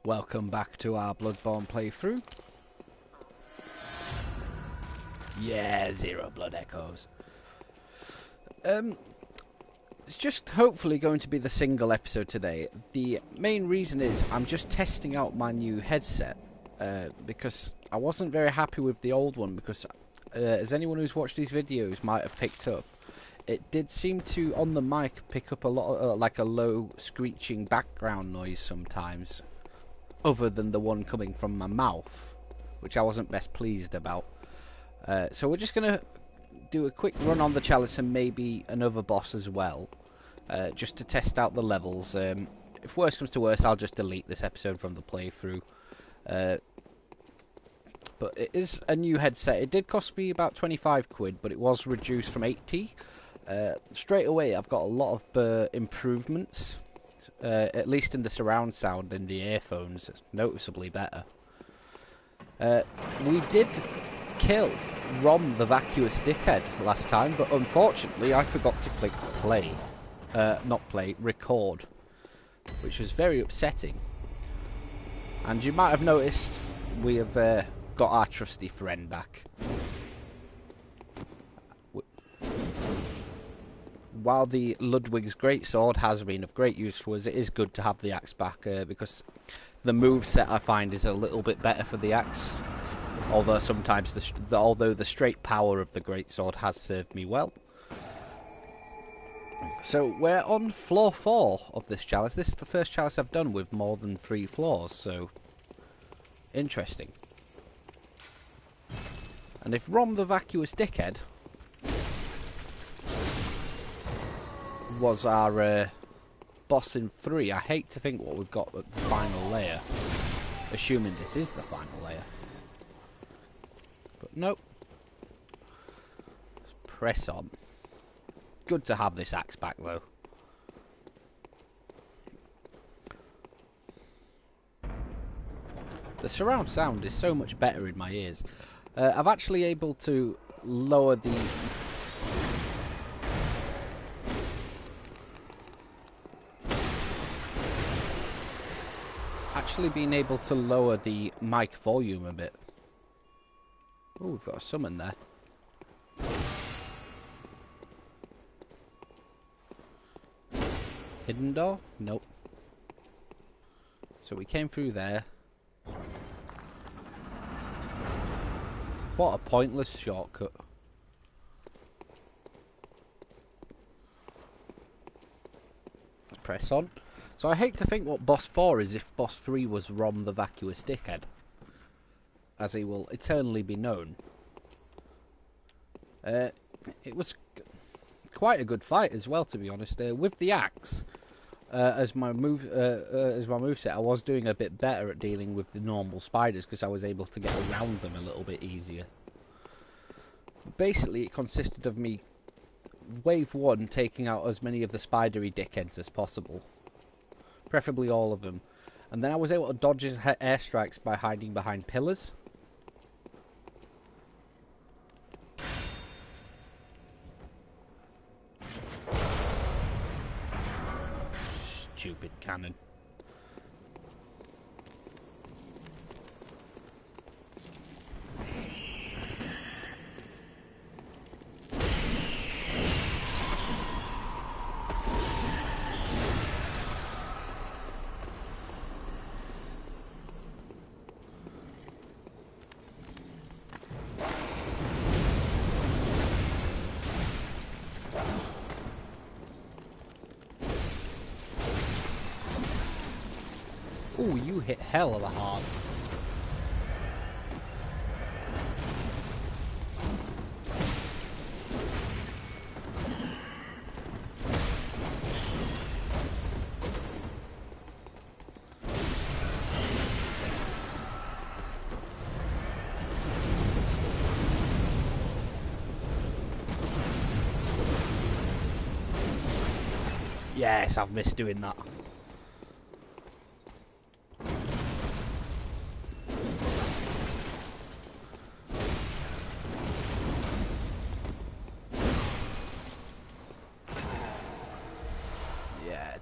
Welcome back to our Bloodborne playthrough. Yeah, zero blood echoes. It's just hopefully going to be the single episode today. The main reason is I'm just testing out my new headset because I wasn't very happy with the old one because as anyone who's watched these videos might have picked up, it did seem to, on the mic, pick up a lot of, like a low screeching background noise sometimes, other than the one coming from my mouth, which I wasn't best pleased about. So we're just going to do a quick run on the Chalice and maybe another boss as well, just to test out the levels. If worse comes to worse, I'll just delete this episode from the playthrough. But it is a new headset. It did cost me about 25 quid, but it was reduced from 80. Straight away, I've got a lot of improvements. At least in the surround sound in the earphones, it's noticeably better. We did kill Rom the vacuous dickhead last time, but unfortunately I forgot to click play. Not play, record. Which was very upsetting. And you might have noticed we have got our trusty friend back. While the Ludwig's greatsword has been of great use for us, it is good to have the axe back because the moveset I find is a little bit better for the axe. Although sometimes the straight power of the greatsword has served me well. So we're on floor 4 of this chalice. This is the first chalice I've done with more than 3 floors, so interesting. And if Rom the vacuous dickhead was our boss in 3, I hate to think what we've got at the final layer, assuming this is the final layer. But nope. Let's press on. Good to have this axe back though. The surround sound is so much better in my ears. I've actually able to lower the been able to lower the mic volume a bit. Oh, we've got a summon there. Hidden door? Nope. So we came through there. What a pointless shortcut. Let's press on. So I hate to think what boss 4 is if boss 3 was Rom the vacuous dickhead, as he will eternally be known. It was quite a good fight as well, to be honest. With the axe, as my moveset, I was doing a bit better at dealing with the normal spiders because I was able to get around them a little bit easier. Basically, it consisted of me wave 1 taking out as many of the spidery dickheads as possible. Preferably all of them. And then I was able to dodge his airstrikes by hiding behind pillars. Stupid cannon. Ooh, you hit hell of a hard. Yes, I've missed doing that.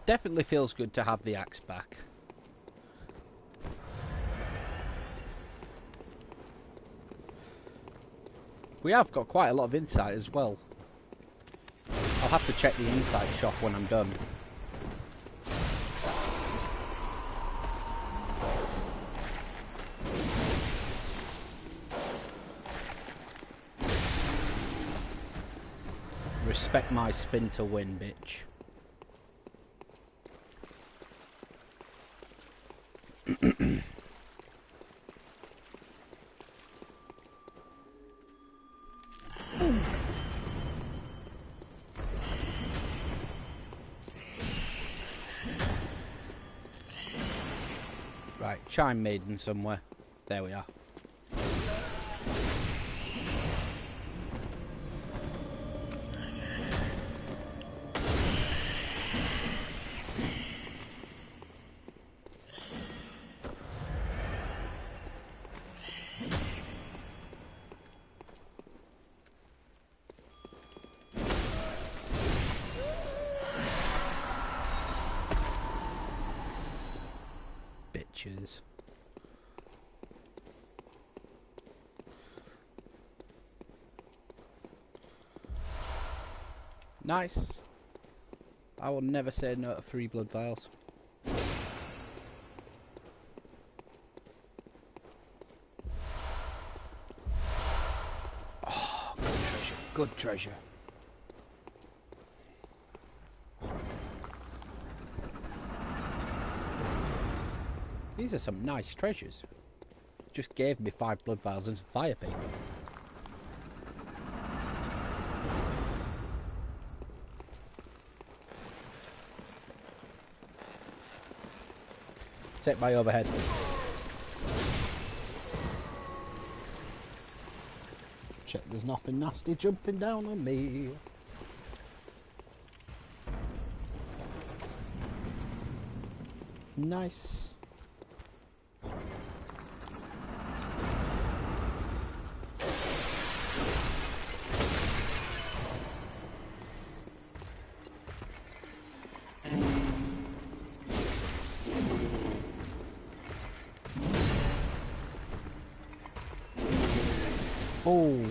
Definitely feels good to have the axe back. We have got quite a lot of insight as well. I'll have to check the insight shop when I'm done. Respect my spin to win, bitch. Right, Chime Maiden somewhere. There we are. Bitches. Nice. I will never say no to 3 blood vials. Oh, good treasure. Good treasure. These are some nice treasures. Just gave me 5 blood vials and some fire paper. Take my overhead. Check there's nothing nasty jumping down on me. Nice. Oh.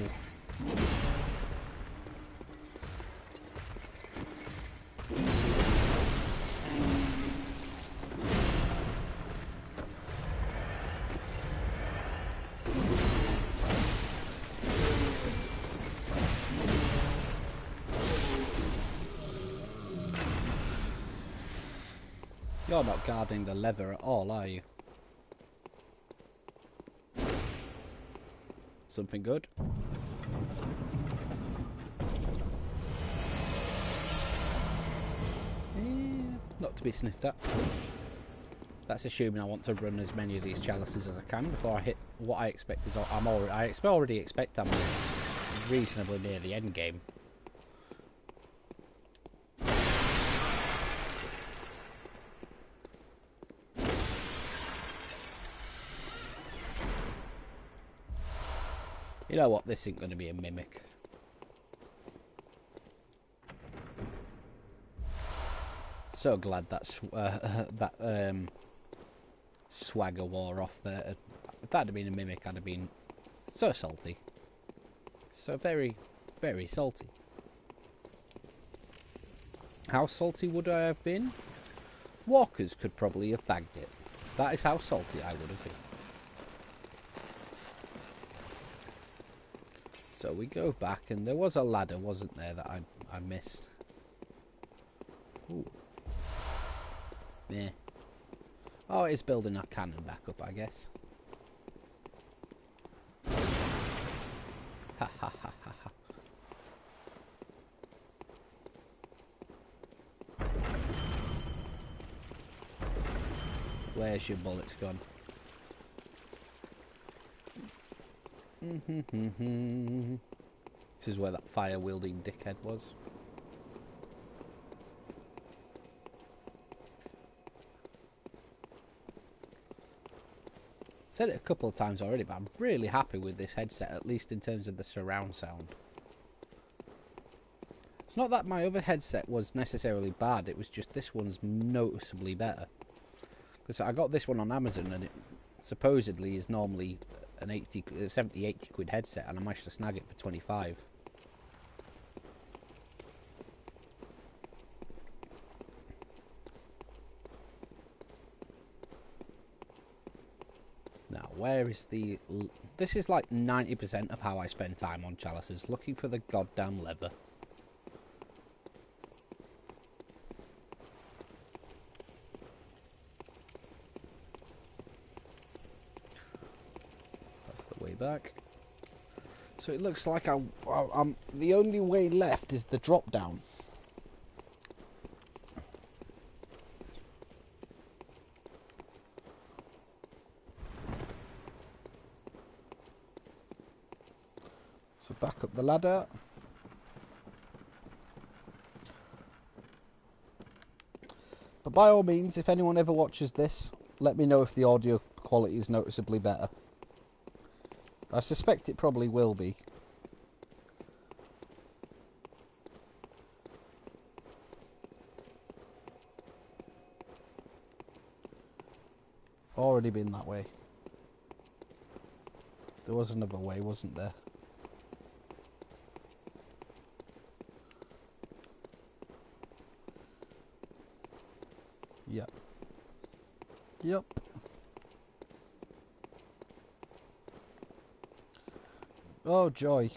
You're not guarding the leather at all, are you? Something good? Not to be sniffed at. That's assuming I want to run as many of these chalices as I can before I hit what I expect is. I already expect I'm reasonably near the end game. You know what? This isn't going to be a mimic. So glad that's swagger wore off there. If that had been a mimic, I'd have been so salty. So very, very salty. How salty would I have been? Walkers could probably have bagged it. That is how salty I would have been. So we go back, and there was a ladder, wasn't there, that I missed. Ooh. Yeah. Oh, it is building our cannon back up, I guess. Ha ha ha ha ha. Where's your bullets gone? This is where that fire-wielding dickhead was. Said it a couple of times already, but I'm really happy with this headset, at least in terms of the surround sound. It's not that my other headset was necessarily bad, it was just this one's noticeably better. Because I got this one on Amazon and supposedly is normally an 70-80 quid headset, and I managed to snag it for 25. Now, where is the... This is like 90% of how I spend time on Chalices, looking for the goddamn leather. That's the way back. So it looks like I'm the only way left is the drop down. So back up the ladder. But by all means, if anyone ever watches this, let me know if the audio quality is noticeably better. I suspect it probably will be. Already been that way. There was another way, wasn't there? Yep. Yep. Oh, joy.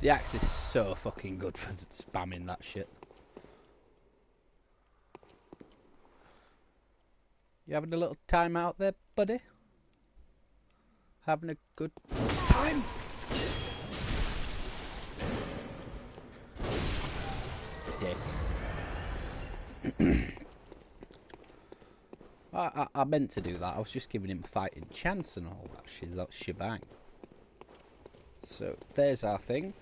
The axe is so fucking good for spamming that shit. You having a little time out there, buddy? Having a good time? Dick. I meant to do that. I was just giving him fighting chance and all that shebang. So, there's our thing.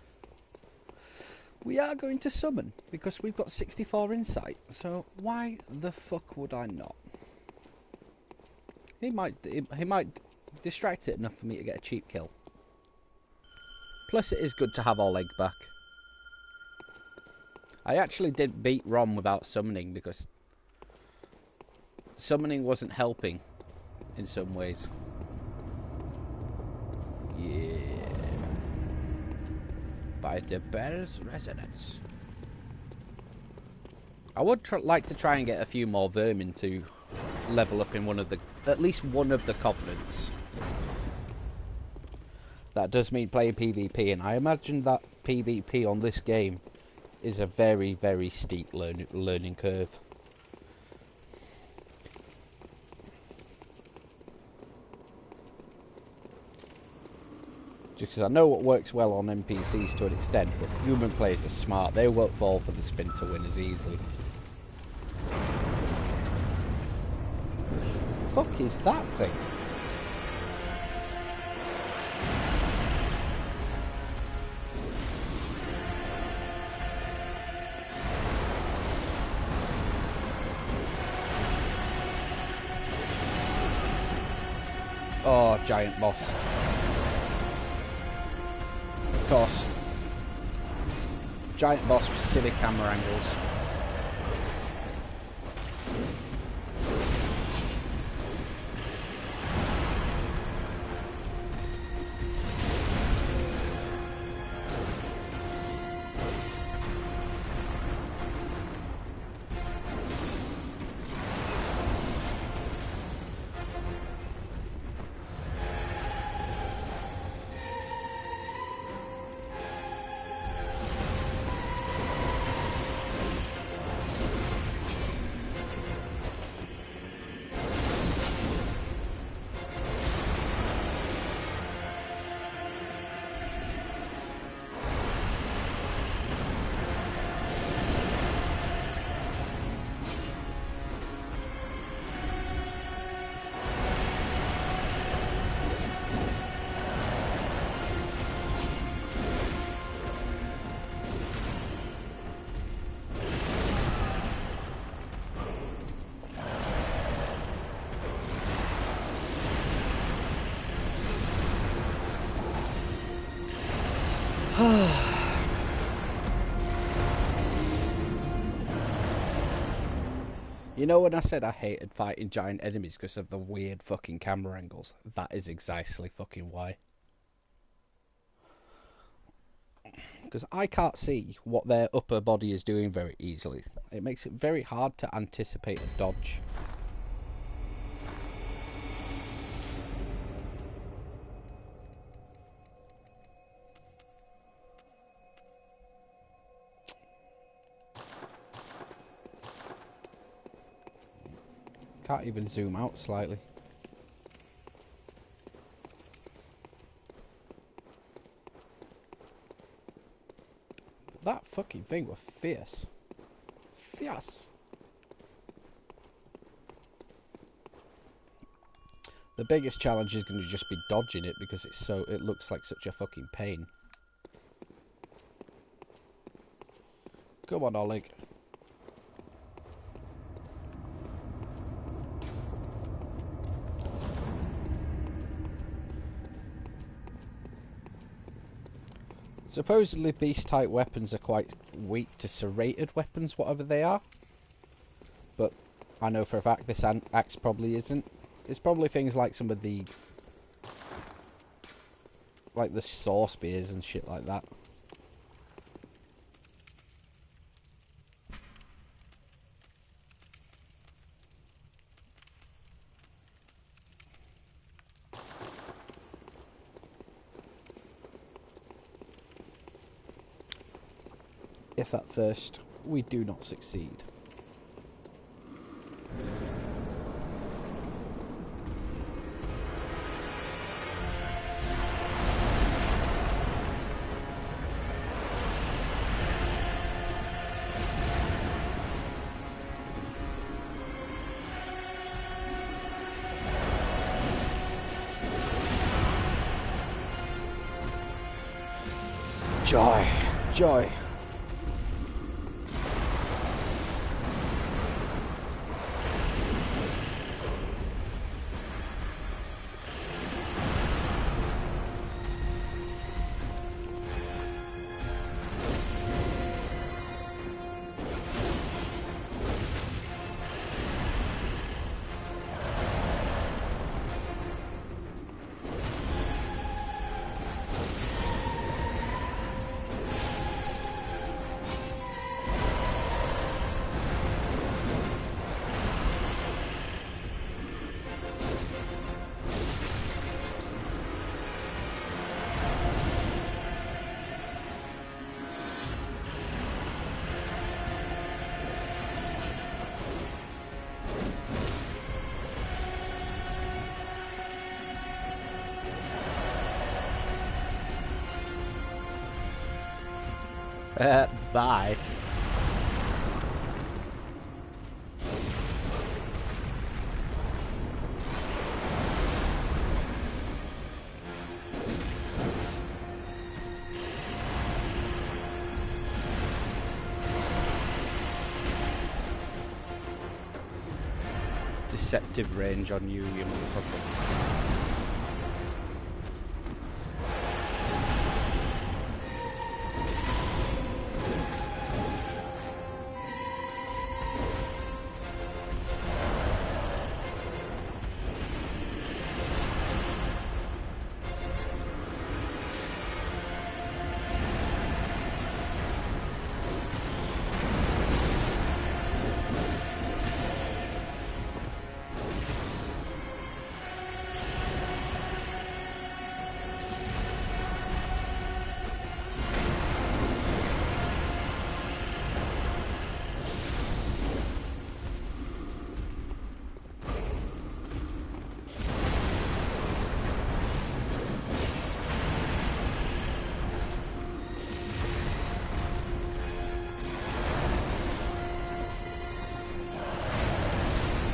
We are going to summon, because we've got 64 insight, so why the fuck would I not? He might distract it enough for me to get a cheap kill. Plus it is good to have our leg back. I actually did beat Rom without summoning, because summoning wasn't helping in some ways. Yeah. By the bell's resonance. I would like to try and get a few more vermin to level up in at least one of the covenants. That does mean playing PvP, and I imagine that PvP on this game is a very, very steep learning curve. Just because I know what works well on NPCs to an extent, but human players are smart. They won't fall for the spin to win as easily. What the fuck is that thing? Oh, giant boss. Of course. Giant boss with silly camera angles. You know when I said I hated fighting giant enemies because of the weird fucking camera angles? That is exactly fucking why. Because I can't see what their upper body is doing very easily. It makes it very hard to anticipate a dodge. Can't even zoom out slightly. That fucking thing was fierce. Fierce. The biggest challenge is going to just be dodging it because it looks like such a fucking pain. Come on, Oleg. Supposedly beast-type weapons are quite weak to serrated weapons, whatever they are. But I know for a fact this axe probably isn't. It's probably things like some of the... like the saw spears and shit like that. If at first we do not succeed. Joy, joy. Bye. Deceptive range on you, you motherfucker.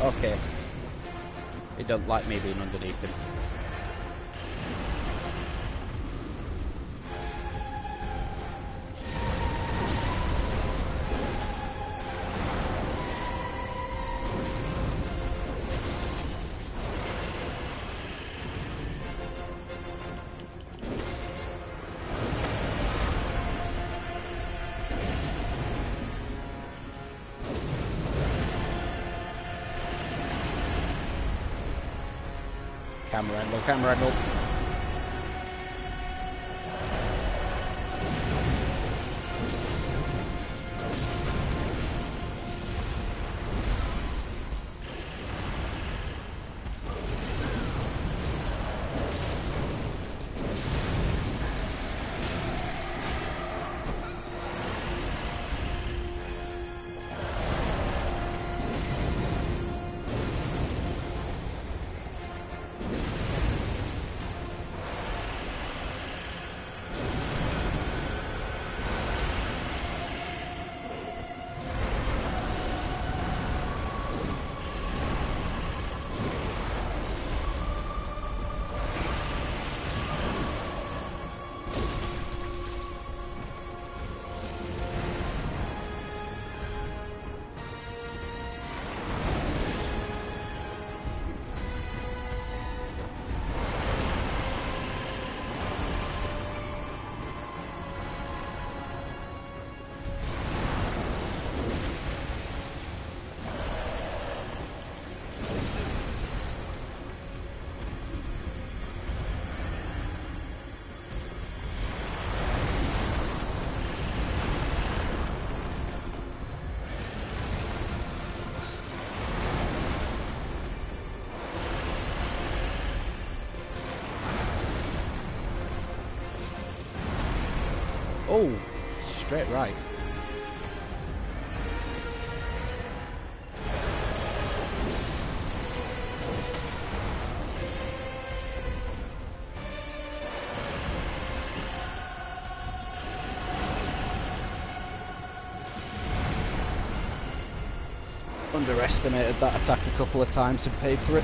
Okay. He don't like me being underneath him. Camera angle, camera angle. Oh, straight right. Underestimated that attack a couple of times and paid for it.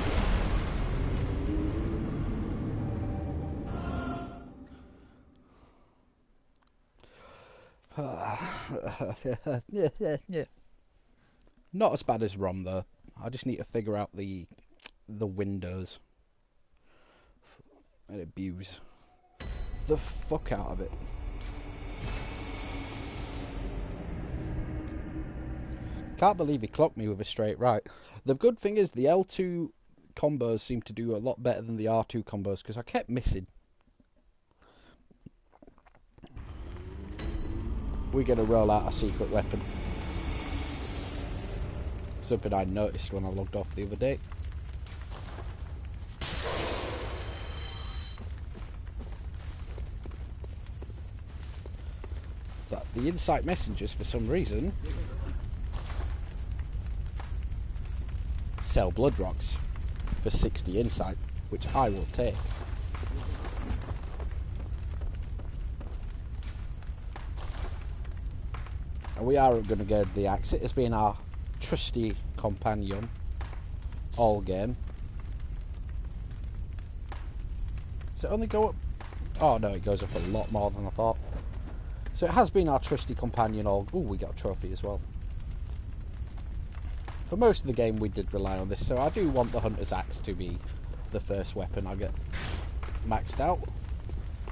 Not as bad as ROM though. I just need to figure out the windows and abuse the fuck out of it. Can't believe he clocked me with a straight right. The good thing is the L2 combos seem to do a lot better than the R2 combos because I kept missing. We're going to roll out a secret weapon. Something I noticed when I logged off the other day. But the insight messengers, for some reason, sell blood rocks for 60 insight, which I will take. And we are going to go to the axe. It has been our trusty companion all game. Does it only go up? Oh no, it goes up a lot more than I thought. So it has been our trusty companion all... Oh, we got a trophy as well. For most of the game we did rely on this, so I do want the Hunter's Axe to be the first weapon I get maxed out.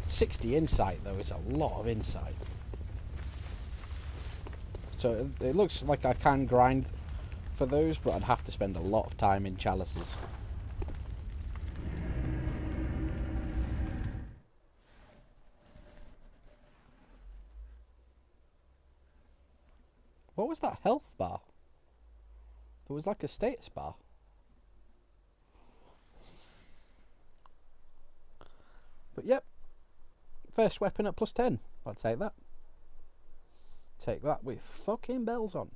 60 insight though is a lot of insight. So it looks like I can grind for those, but I'd have to spend a lot of time in Chalices. What was that health bar? There was like a status bar. But yep. First weapon at +10. I'll take that. Take that with fucking bells on.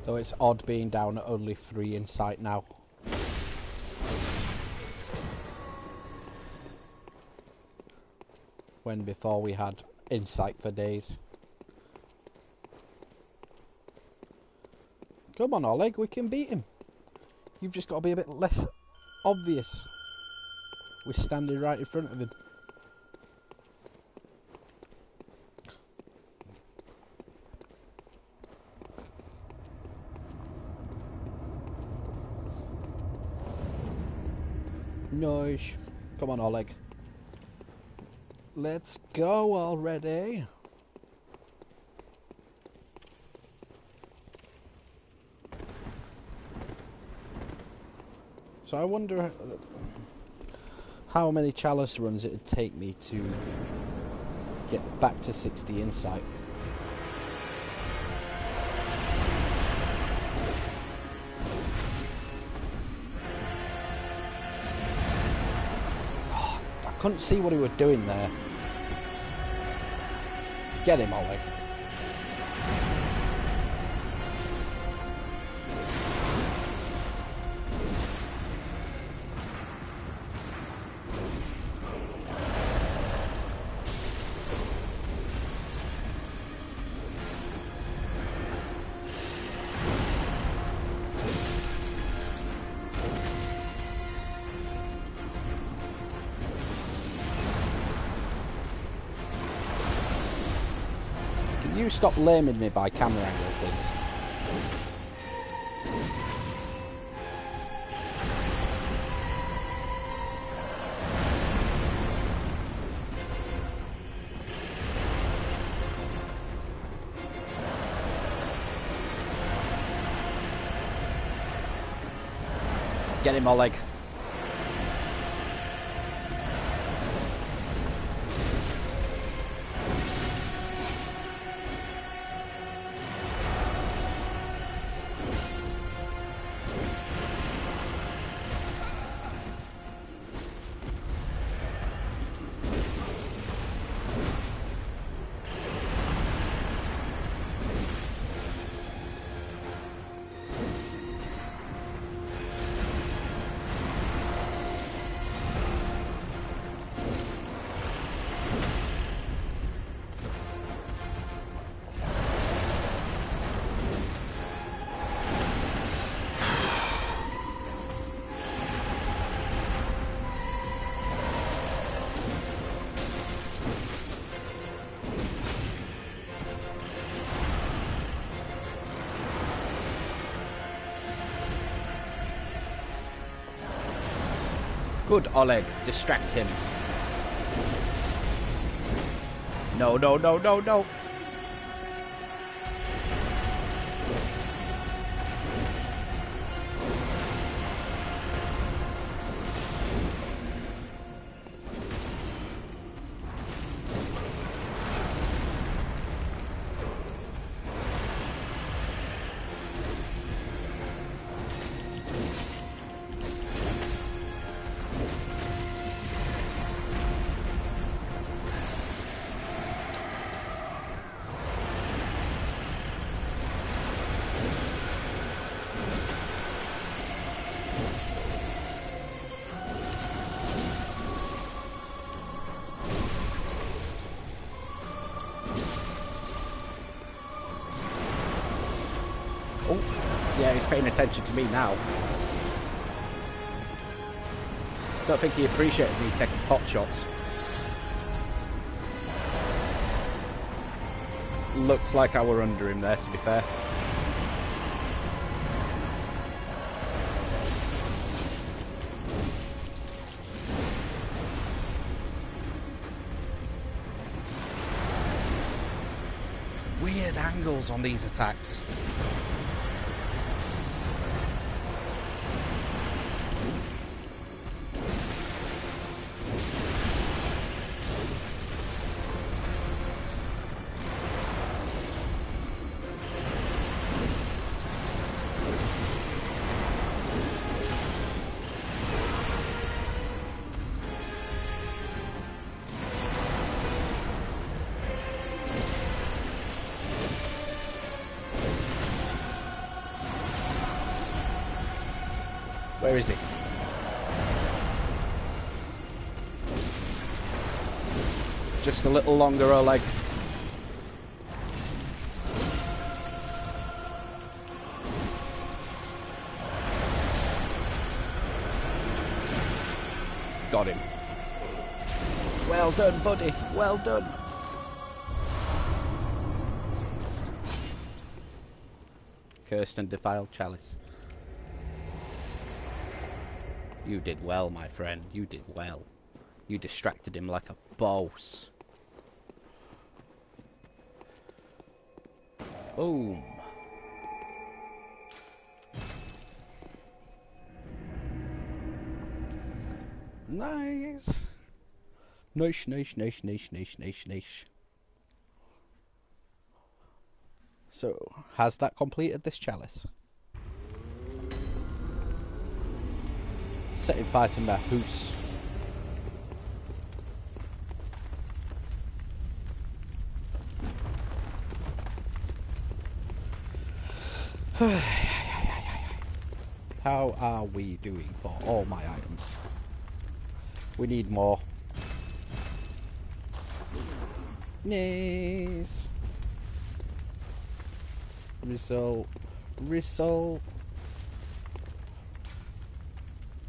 Though it's odd being down at only 3 insight now. When before we had insight for days. Come on, Oleg, we can beat him. You've just got to be a bit less obvious. We're standing right in front of him. Nice. Come on, Oleg. Let's go already. So I wonder how many Chalice runs it would take me to get back to 60 insight. Oh, I couldn't see what he was doing there. Get him, Oleg. You stop laming me by camera angle, please. Get him, Oleg. Good, Oleg. Distract him. No, no, no, no, no. Yeah, he's paying attention to me now. Don't think he appreciated me taking pot shots. Looks like I were under him there, to be fair. Weird angles on these attacks. Where is he? Just a little longer, Oleg. Got him. Well done, buddy. Well done. Cursed and defiled Chalice. You did well, my friend. You did well. You distracted him like a boss. Boom. Nice. Nice, nice, nice, nice, nice, nice, nice. So, has that completed this chalice? Setting fire to my house. How are we doing for all my items? We need more. Nice. Result.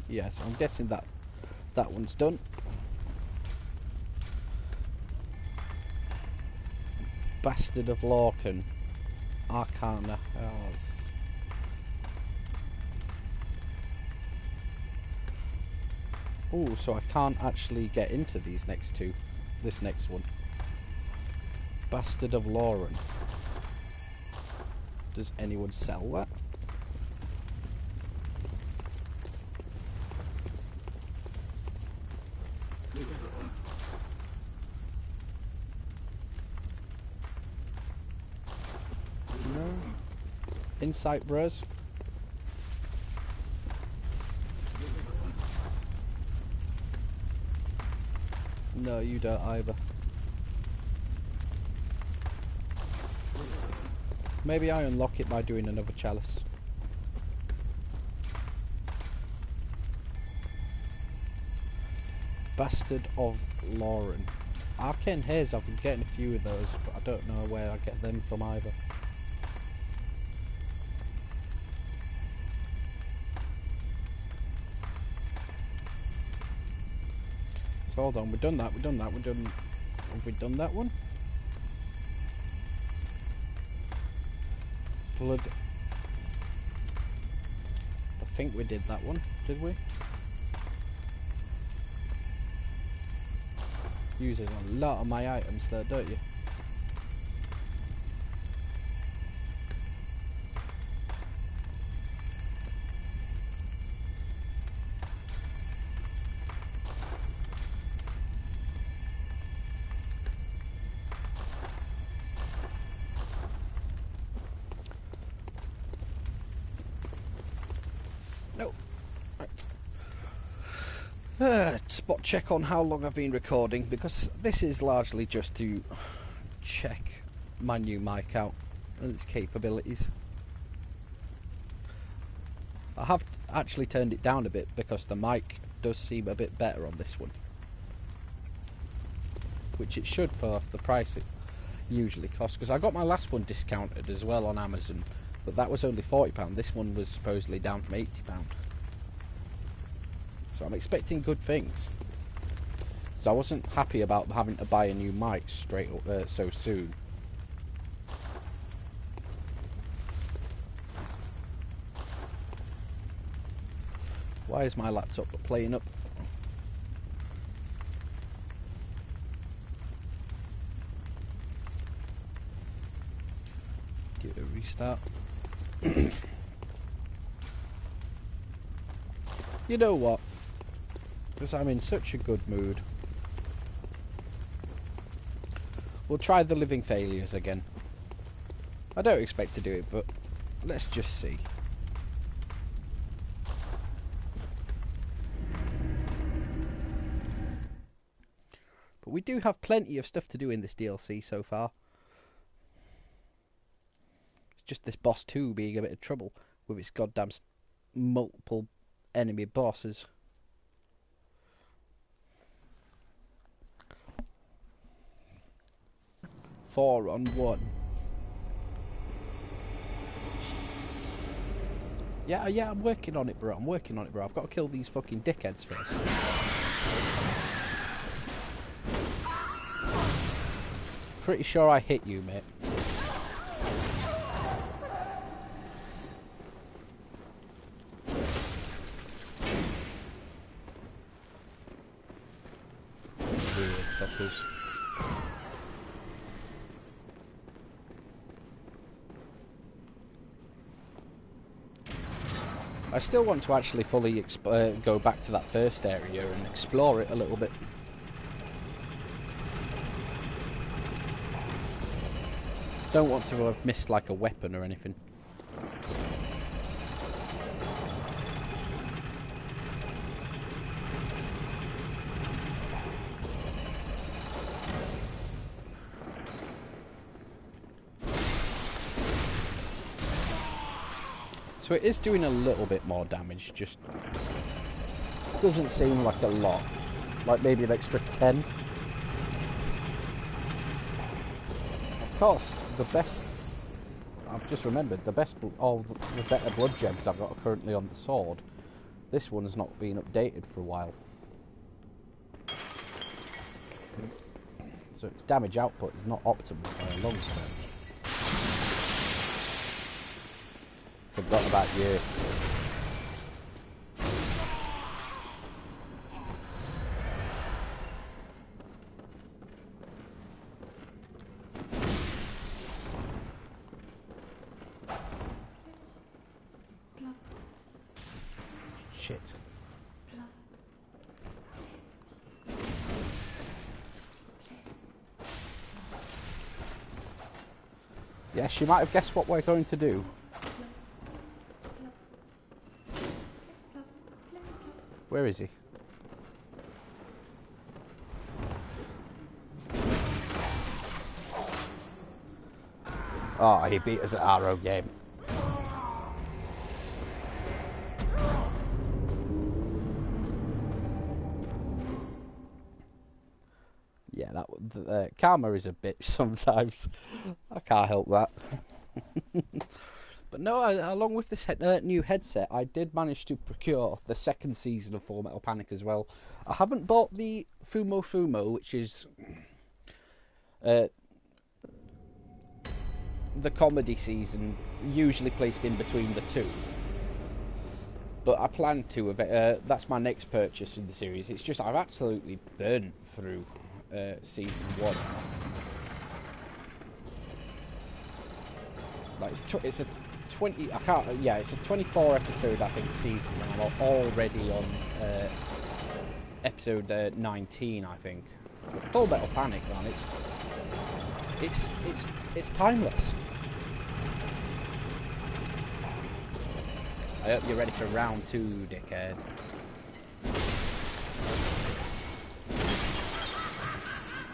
Yes, I'm guessing that one's done. Bastard of Lorcan. Arcana House. Oh, so I can't actually get into these next two. This next one. Bastard of Lauren. Does anyone sell that? No. Insight bros. No, you don't either. Maybe I unlock it by doing another chalice. Bastard of Lauren. Arcane Haze, I've been getting a few of those, but I don't know where I get them from either. So hold on, we've done that, have we done that one? Blood. I think we did that one, did we? Uses a lot of my items there, don't you? No. Right. Spot check on how long I've been recording, because this is largely just to check my new mic out and its capabilities. I have actually turned it down a bit because the mic does seem a bit better on this one, which it should for the price it usually costs, because I got my last one discounted as well on Amazon, but that was only £40. This one was supposedly down from £80. So I'm expecting good things. So I wasn't happy about having to buy a new mic straight up, so soon. Why is my laptop playing up? Give it a restart. You know what? Because I'm in such a good mood. We'll try the Living Failures again. I don't expect to do it, but let's just see. But we do have plenty of stuff to do in this DLC so far. It's just this boss 2 being a bit of trouble with its goddamn multiple enemy bosses. Four on one. Yeah, I'm working on it, bro. I've got to kill these fucking dickheads first. Pretty sure I hit you, mate. Weird fuckers. I still want to actually fully go back to that first area and explore it a little bit. Don't want to have missed like a weapon or anything. So it is doing a little bit more damage, just doesn't seem like a lot. Like maybe an extra 10. Of course, the best... I've just remembered, the better blood gems I've got are currently on the sword. This one's not been updated for a while. So its damage output is not optimal by a long stretch. Forgot about you. Shit. Yes, you might have guessed what we're going to do. Where is he? Oh, he beat us at our own game. Yeah, that karma is a bitch sometimes. I can't help that. But no, along with this new headset, I did manage to procure the second season of Full Metal Panic as well. I haven't bought the Fumo, which is the comedy season, usually placed in between the two. But I plan to. That's my next purchase in the series. It's just I've absolutely burnt through season 1. Like it's a 20. I can't. Yeah, it's a 24 episode I think season, and I'm already on episode 19 I think. But Full Metal Panic, man, it's timeless. I hope you're ready for round 2, dickhead.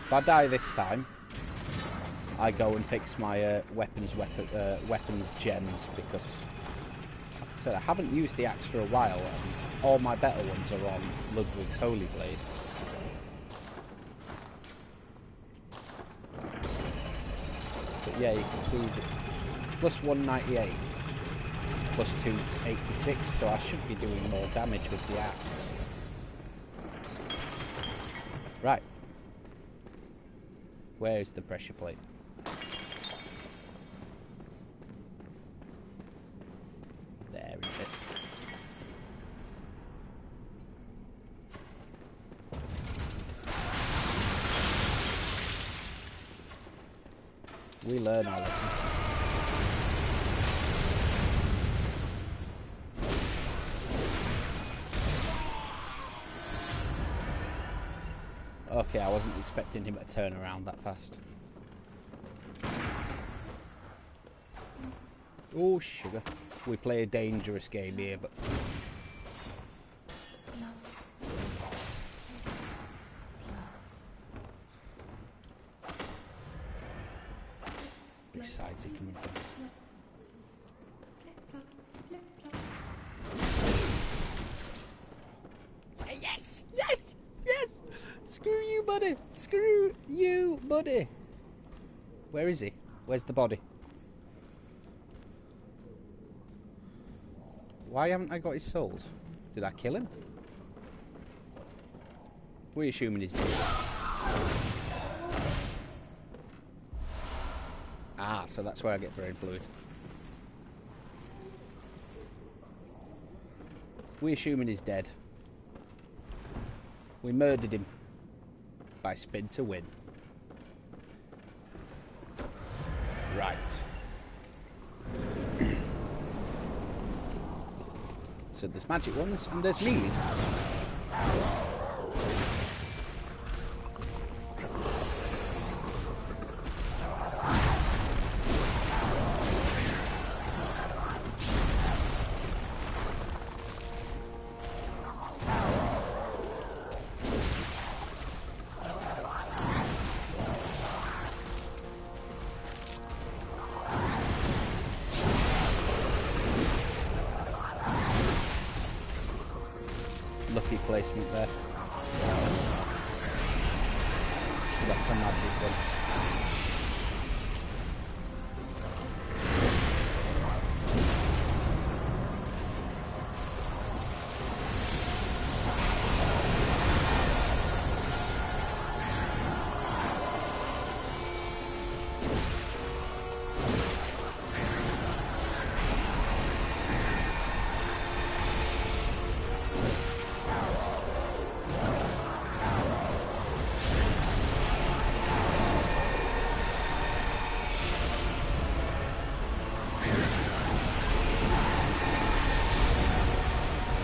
If I die this time, I go and fix my weapons gems, because, like I said, I haven't used the axe for a while, and all my better ones are on Ludwig's Holy Blade. But yeah, you can see that plus 198, plus 286, so I should be doing more damage with the axe. Right. Where is the pressure plate? There is it. We learn our lesson. Okay, I wasn't expecting him to turn around that fast. Oh, sugar. We play a dangerous game here, but... Which side's he coming from? Yes! Yes! Yes! Screw you, buddy! Screw you, buddy! Where is he? Where's the body? Why haven't I got his souls? Did I kill him? We're assuming he's dead. Ah, so that's where I get brain fluid. We're assuming he's dead. We murdered him by spin to win. Right. So there's magic ones and there's melee ones. Lucky placement there. So that's a magic one.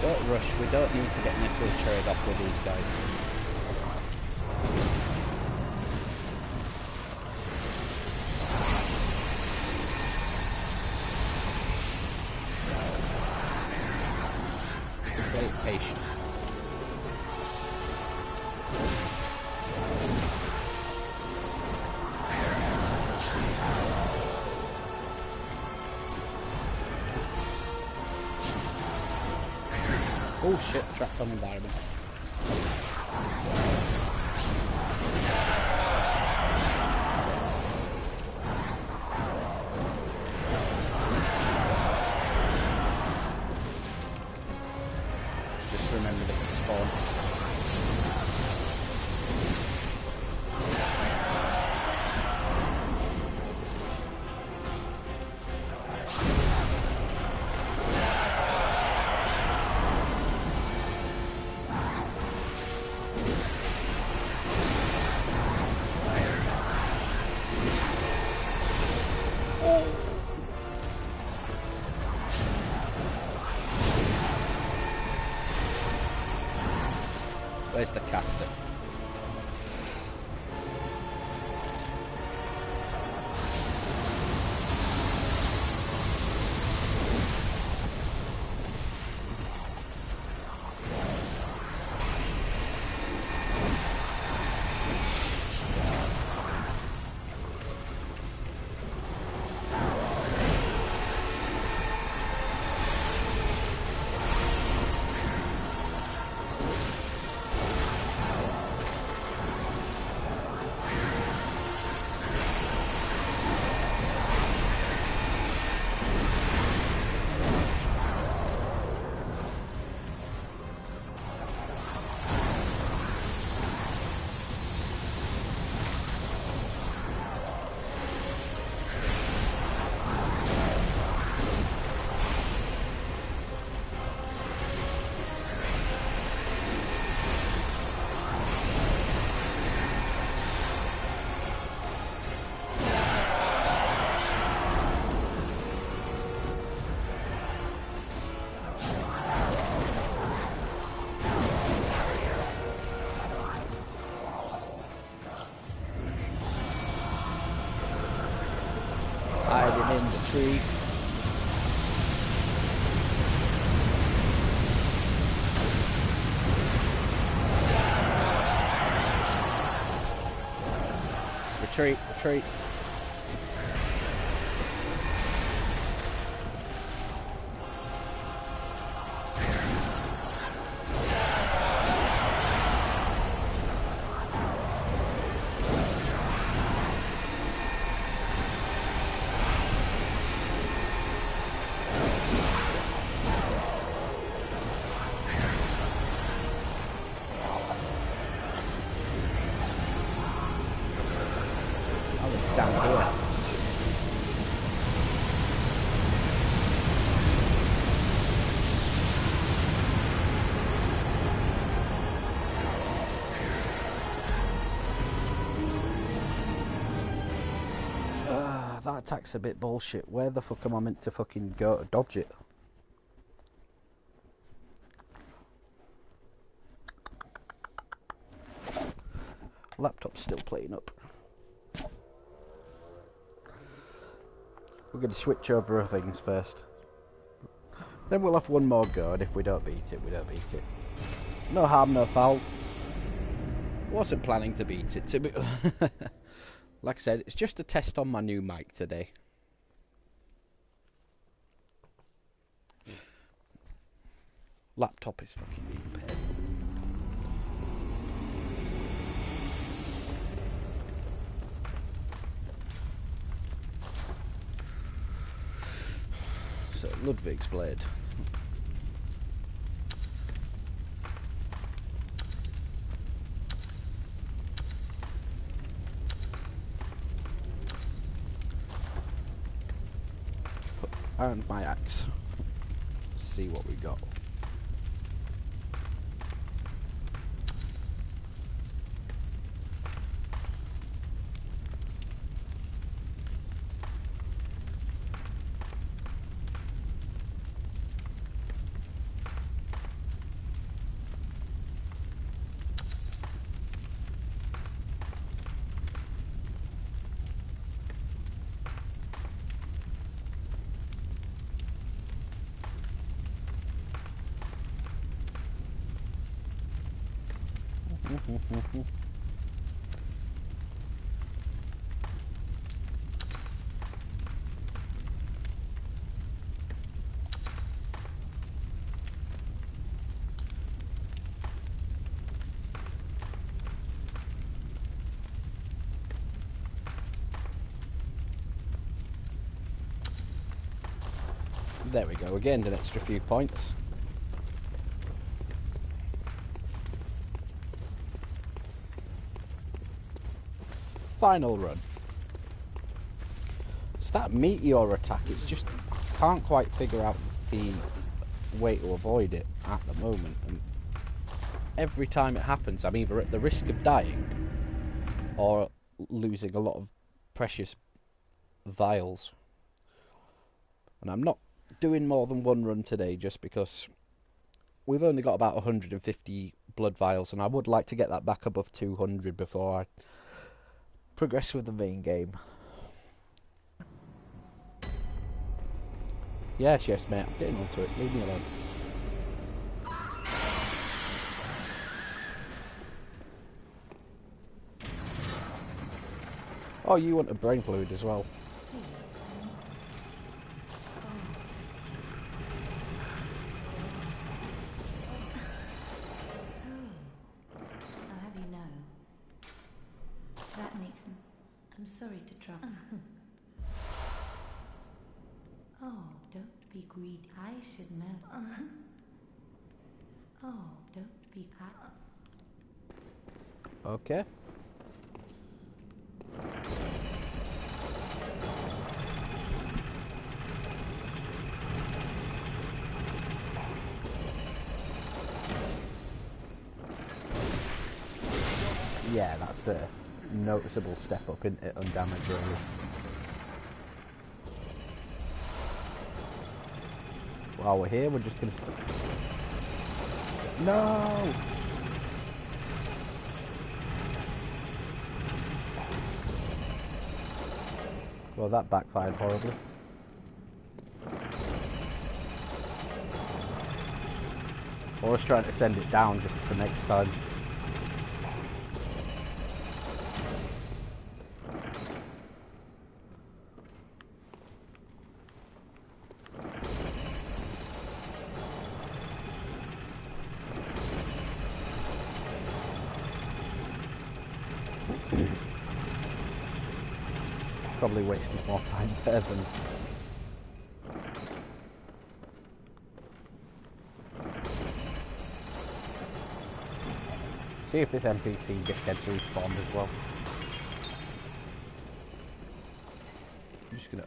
Don't rush, we don't need to get infiltrated off with these guys. Very patient. Oh shit, trapped on environment. Just remember this is spawn. Where's the caster? Hiding in the tree. Retreat, retreat. Down here. That attack's a bit bullshit. Where the fuck am I meant to fucking go to dodge it? Laptop's still playing up. We're going to switch over things first. Then we'll have one more go, and if we don't beat it, we don't beat it. No harm, no foul. Wasn't planning to beat it, to be... Like I said, it's just a test on my new mic today. Laptop is fucking being paid. So, Ludwig's blade. And my axe. See what we got. There we go, we gained an extra few points. Final run. It's that meteor attack, it's just, I can't quite figure out the way to avoid it at the moment. And every time it happens, I'm either at the risk of dying or losing a lot of precious vials. And I'm not doing more than one run today just because we've only got about 150 blood vials, and I would like to get that back above 200 before I progress with the main game. Yes, mate, I'm getting onto it. Leave me alone. Oh, you want a brain fluid as well. I'm sorry to trouble. Oh, don't be greedy. I should know. Oh, don't be Okay. Yeah, that's a noticeable step up, isn't it, on damage really. While we're here, we're just gonna... No! Well, that backfired horribly. I was trying to send it down just for next time. Probably wasted more time there than... See if this NPC gets respawned as well. I'm just gonna...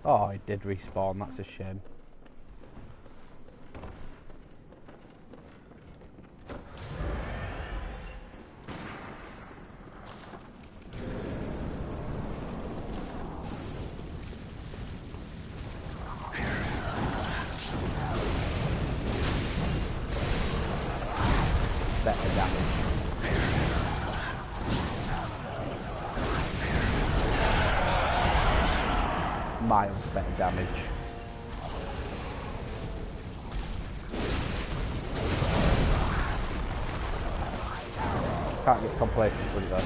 Oh, it did respawn, that's a shame. miles better damage. Can't get complacent with that.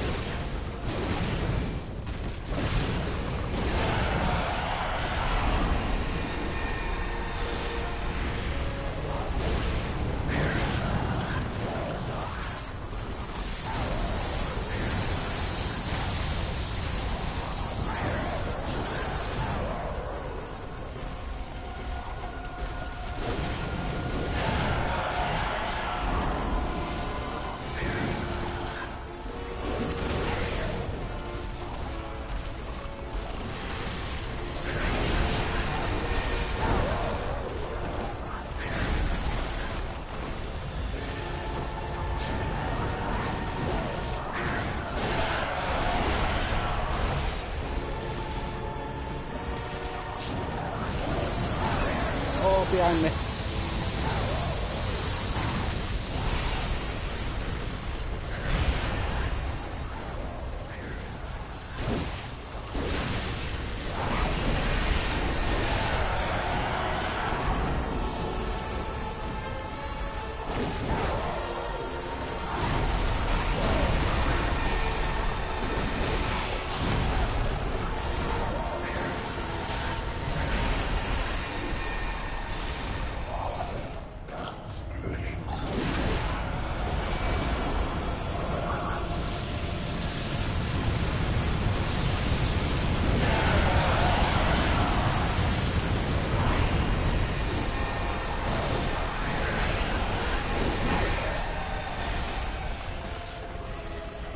Behind me.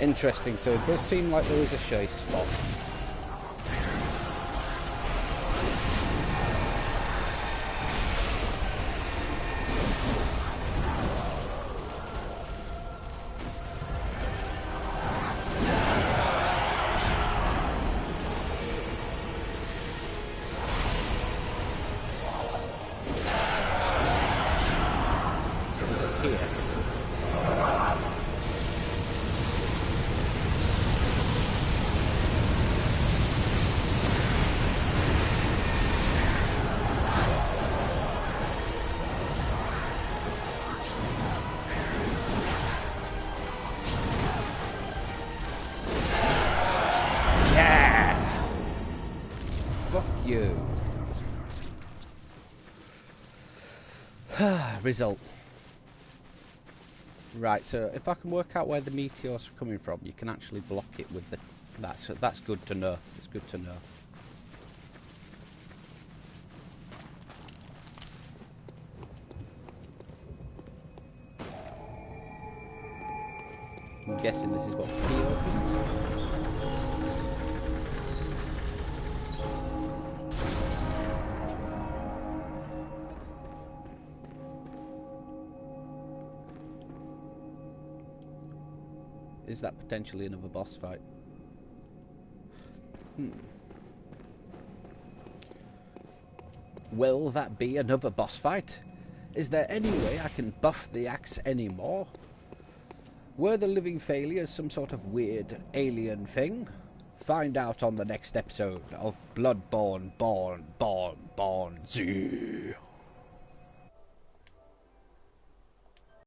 Interesting, so it does seem like there is a shy spot. Is it here? You. Result. Right, so if I can work out where the meteors are coming from, you can actually block it with the... That's good to know. It's good to know. I'm guessing this is what key opens. Is that potentially another boss fight? Will that be another boss fight? Is there any way I can buff the axe anymore? Were the living failures some sort of weird alien thing? Find out on the next episode of Bloodborne, Born, Z.